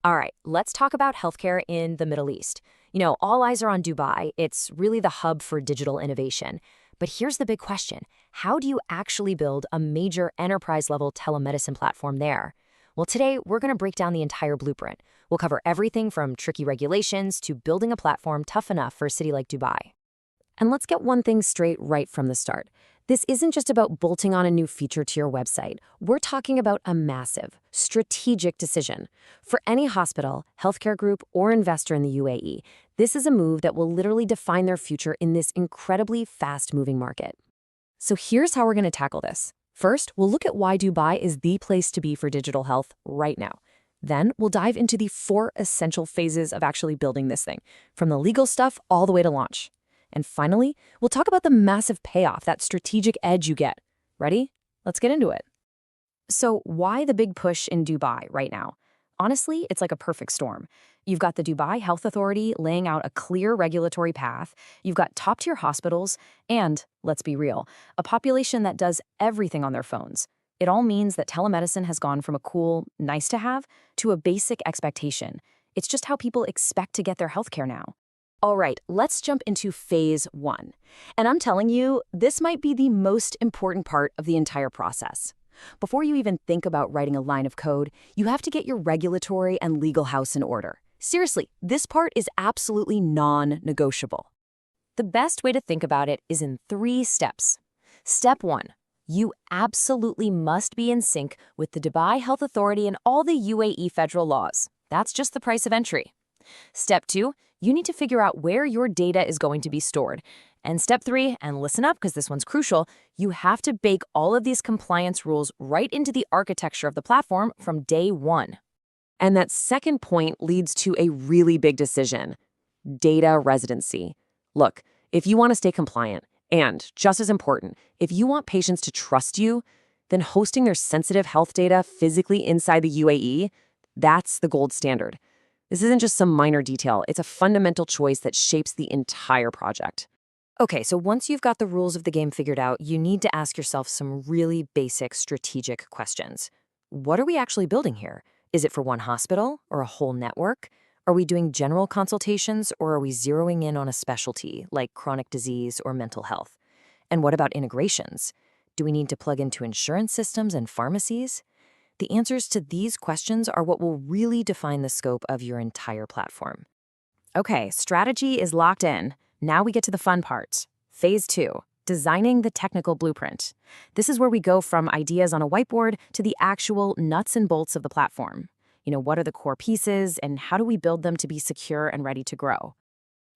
All right, let's talk about healthcare in the Middle East. All eyes are on Dubai. It's really the hub for digital innovation. But here's the big question. How do you actually build a major enterprise-level telemedicine platform there? Well, today, we're going to break down the entire blueprint. We'll cover everything from tricky regulations to building a platform tough enough for a city like Dubai. And let's get one thing straight right from the start. This isn't just about bolting on a new feature to your website. We're talking about a massive, strategic decision. For any hospital, healthcare group, or investor in the UAE, this is a move that will literally define their future in this incredibly fast-moving market. So here's how we're going to tackle this. First, we'll look at why Dubai is the place to be for digital health right now. Then, we'll dive into the 4 essential phases of actually building this thing, from the legal stuff all the way to launch. And finally, we'll talk about the massive payoff, that strategic edge you get. Ready? Let's get into it. So why the big push in Dubai right now? Honestly, it's like a perfect storm. You've got the Dubai Health Authority laying out a clear regulatory path. You've got top-tier hospitals and, let's be real, a population that does everything on their phones. It all means that telemedicine has gone from a cool, nice-to-have to a basic expectation. It's just how people expect to get their healthcare now. All right, let's jump into phase 1. And I'm telling you, this might be the most important part of the entire process. Before you even think about writing a line of code, you have to get your regulatory and legal house in order. Seriously, this part is absolutely non-negotiable. The best way to think about it is in 3 steps. Step 1. You absolutely must be in sync with the Dubai Health Authority and all the UAE federal laws. That's just the price of entry. Step 2, you need to figure out where your data is going to be stored. And step 3, and listen up because this one's crucial, you have to bake all of these compliance rules right into the architecture of the platform from day 1. And that second point leads to a really big decision: data residency. Look, if you want to stay compliant, and just as important, if you want patients to trust you, then hosting their sensitive health data physically inside the UAE, that's the gold standard. This isn't just some minor detail, it's a fundamental choice that shapes the entire project. Okay, so once you've got the rules of the game figured out, you need to ask yourself some really basic strategic questions. What are we actually building here? Is it for one hospital or a whole network? Are we doing general consultations or are we zeroing in on a specialty like chronic disease or mental health? And what about integrations? Do we need to plug into insurance systems and pharmacies? The answers to these questions are what will really define the scope of your entire platform. Okay, strategy is locked in. Now we get to the fun part. Phase 2, designing the technical blueprint. This is where we go from ideas on a whiteboard to the actual nuts and bolts of the platform. What are the core pieces and how do we build them to be secure and ready to grow?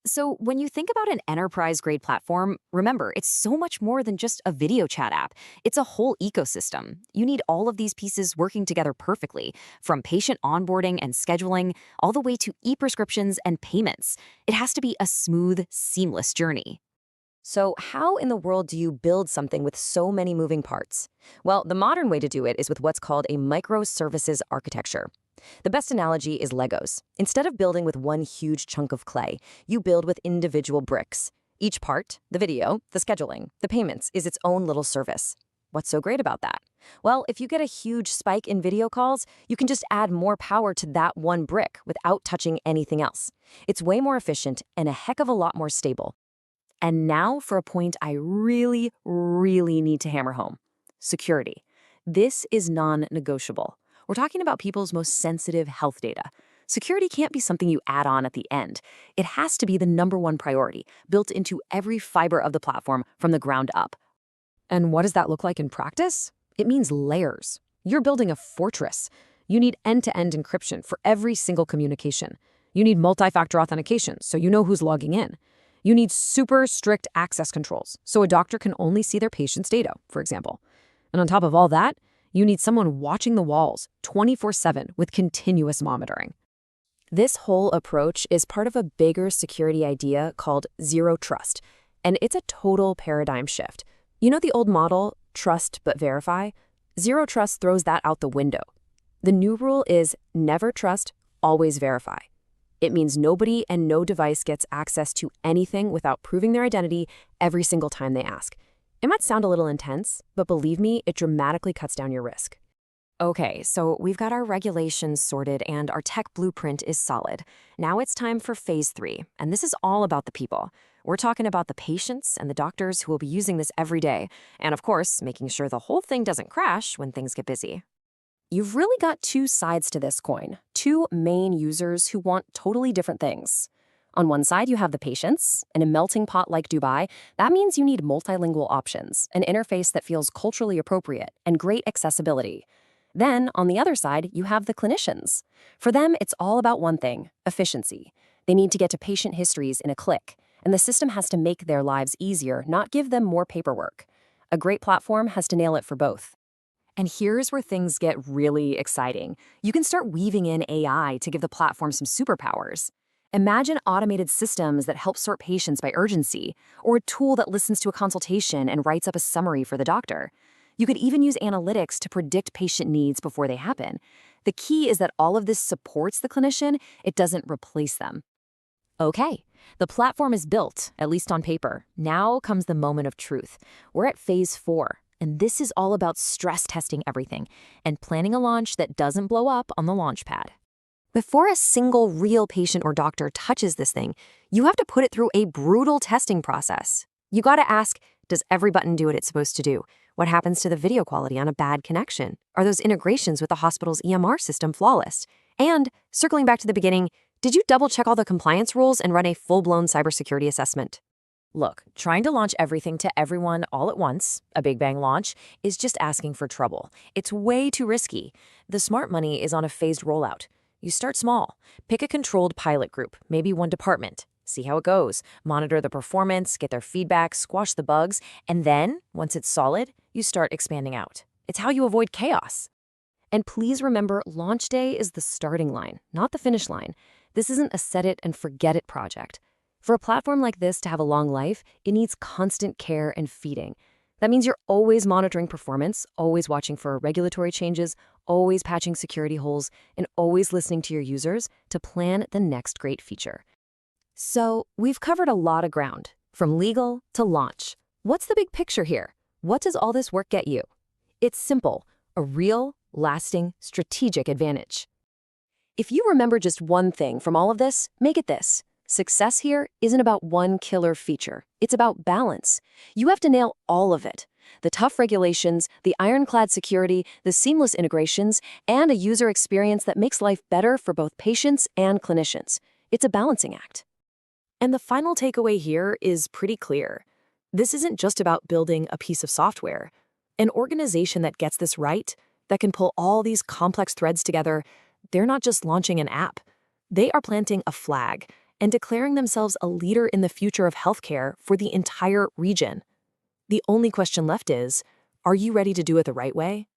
So when you think about an enterprise-grade platform, remember, it's so much more than just a video chat app. It's a whole ecosystem. You need all of these pieces working together perfectly, from patient onboarding and scheduling all the way to e-prescriptions and payments. It has to be a smooth, seamless journey. So how in the world do you build something with so many moving parts? Well, the modern way to do it is with what's called a microservices architecture. The best analogy is Legos. Instead of building with one huge chunk of clay, you build with individual bricks. Each part, the video, the scheduling, the payments, is its own little service. What's so great about that? Well, if you get a huge spike in video calls, you can just add more power to that one brick without touching anything else. It's way more efficient and a heck of a lot more stable. And now for a point I really, really need to hammer home. Security. This is non-negotiable. We're talking about people's most sensitive health data. Security can't be something you add on at the end. It has to be the #1 priority, built into every fiber of the platform from the ground up. And what does that look like in practice? It means layers. You're building a fortress. You need end-to-end encryption for every single communication. You need multi-factor authentication, so you know who's logging in. You need super strict access controls, so a doctor can only see their patient's data, for example. And on top of all that, you need someone watching the walls 24/7 with continuous monitoring. This whole approach is part of a bigger security idea called zero trust, and it's a total paradigm shift. You know the old model, trust but verify? Zero trust throws that out the window. The new rule is never trust, always verify. It means nobody and no device gets access to anything without proving their identity every single time they ask. It might sound a little intense, but believe me, it dramatically cuts down your risk. Okay, so we've got our regulations sorted and our tech blueprint is solid. Now it's time for phase three, and this is all about the people. We're talking about the patients and the doctors who will be using this every day, and of course, making sure the whole thing doesn't crash when things get busy. You've really got two sides to this coin, two main users who want totally different things. On one side, you have the patients. In a melting pot like Dubai, that means you need multilingual options, an interface that feels culturally appropriate, and great accessibility. Then, on the other side, you have the clinicians. For them, it's all about one thing, efficiency. They need to get to patient histories in a click, and the system has to make their lives easier, not give them more paperwork. A great platform has to nail it for both. And here's where things get really exciting. You can start weaving in AI to give the platform some superpowers. Imagine automated systems that help sort patients by urgency, or a tool that listens to a consultation and writes up a summary for the doctor. You could even use analytics to predict patient needs before they happen. The key is that all of this supports the clinician, it doesn't replace them. Okay, the platform is built, at least on paper. Now comes the moment of truth. We're at phase four, and this is all about stress testing everything and planning a launch that doesn't blow up on the launch pad. Before a single real patient or doctor touches this thing, you have to put it through a brutal testing process. You gotta ask, does every button do what it's supposed to do? What happens to the video quality on a bad connection? Are those integrations with the hospital's EMR system flawless? And, circling back to the beginning, did you double-check all the compliance rules and run a full-blown cybersecurity assessment? Look, trying to launch everything to everyone all at once, a big bang launch, is just asking for trouble. It's way too risky. The smart money is on a phased rollout. You start small. Pick a controlled pilot group, maybe one department. See how it goes. Monitor the performance, get their feedback, squash the bugs, and then, once it's solid, you start expanding out. It's how you avoid chaos. And please remember, launch day is the starting line, not the finish line. This isn't a set-it-and-forget-it project. For a platform like this to have a long life, it needs constant care and feeding. That means you're always monitoring performance, always watching for regulatory changes, always patching security holes, and always listening to your users to plan the next great feature. So, we've covered a lot of ground, from legal to launch. What's the big picture here? What does all this work get you? It's simple, a real, lasting, strategic advantage. If you remember just one thing from all of this, make it this. Success here isn't about one killer feature. It's about balance. You have to nail all of it. The tough regulations, the ironclad security, the seamless integrations, and a user experience that makes life better for both patients and clinicians. It's a balancing act. And the final takeaway here is pretty clear. This isn't just about building a piece of software. An organization that gets this right, that can pull all these complex threads together, they're not just launching an app. They are planting a flag and declaring themselves a leader in the future of healthcare for the entire region. The only question left is, are you ready to do it the right way?